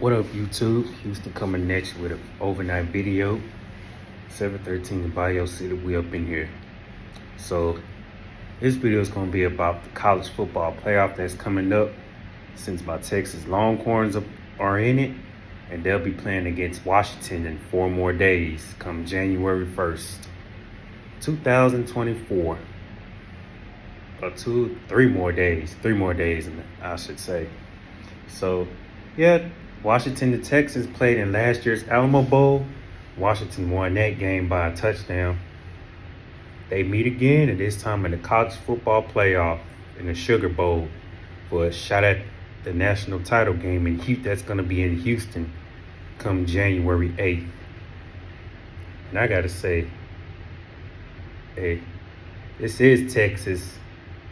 What up, YouTube? Houston coming next with an overnight video. 713 in Bio City, we up in here. So this video is going to be about the college football playoff that's coming up, since my Texas Longhorns are in it, and they'll be playing against Washington in 4 more days, come January 1st, 2024. Or 3 more days, I should say. So yeah, Washington and Texas played in last year's Alamo Bowl. Washington won that game by a touchdown. They meet again, and this time in the college football playoff in the Sugar Bowl for a shot at the national title game in Houston. That's going to be in Houston come January 8th. And I got to say, hey, this is Texas'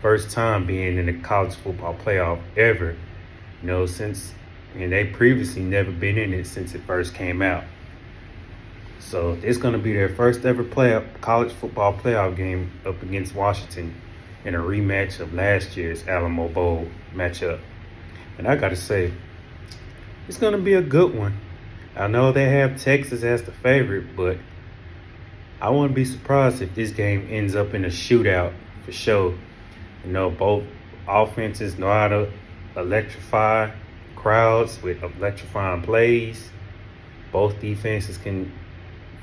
first time being in the college football playoff ever. You know, and they previously never been in it since it first came out. So it's going to be their first ever college football playoff game up against Washington in a rematch of last year's Alamo Bowl matchup. And I got to say, it's going to be a good one. I know they have Texas as the favorite, but I wouldn't be surprised if this game ends up in a shootout for sure. You know, both offenses know how to electrify crowds with electrifying plays. Both defenses can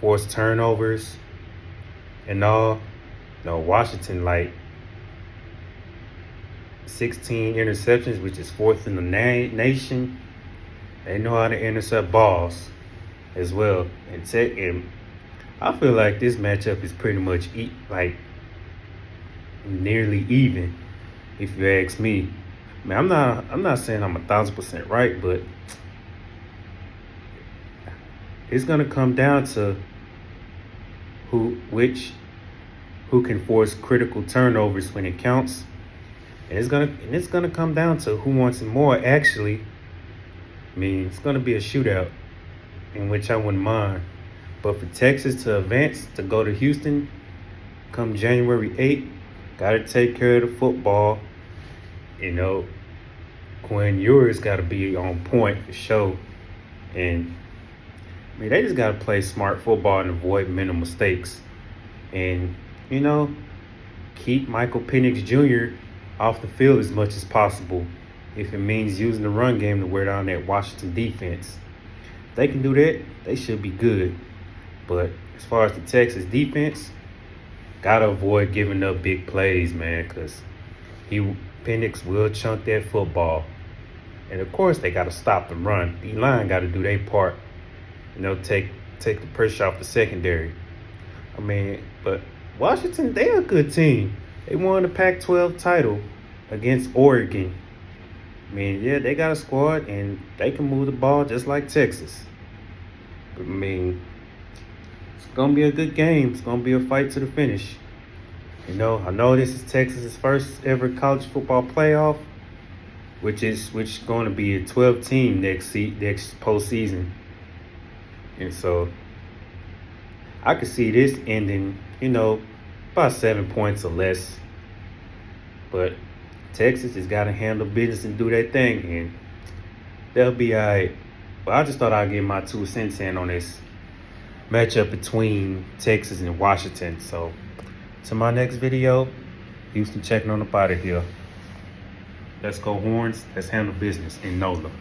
force turnovers and all. You know, Washington, like 16 interceptions, which is 4th in the nation. They know how to intercept balls as well. And I feel like this matchup is pretty much nearly even, if you ask me. Man, I'm not saying I'm 1,000% right, but it's gonna come down to who can force critical turnovers when it counts, and it's gonna come down to who wants it more. Actually, I mean, it's gonna be a shootout, in which I wouldn't mind. But for Texas to advance to go to Houston come January 8th, gotta take care of the football. You know, Quinn Ewers got to be on point for sure. And, I mean, they just got to play smart football and avoid mental mistakes. And, you know, keep Michael Penix Jr. off the field as much as possible, if it means using the run game to wear down that Washington defense. If they can do that, they should be good. But as far as the Texas defense, got to avoid giving up big plays, man, because Penix will chunk that football. And of course, they got to stop the run. The line got to do their part. You know, take the pressure off the secondary. I mean, but Washington, they're a good team. They won the Pac-12 title against Oregon. I mean, yeah, they got a squad, and they can move the ball just like Texas. But, I mean, it's going to be a good game. It's going to be a fight to the finish. You know, I know this is Texas's first ever college football playoff, which is going to be a 12-team next postseason. And so I could see this ending, you know, about 7 points or less. But Texas has got to handle business and do their thing, and they'll be all right. But I just thought I'd get my 2 cents in on this matchup between Texas and Washington. So to my next video, Houston checking on up out of here. Let's go Horns. Let's handle business in NOLA.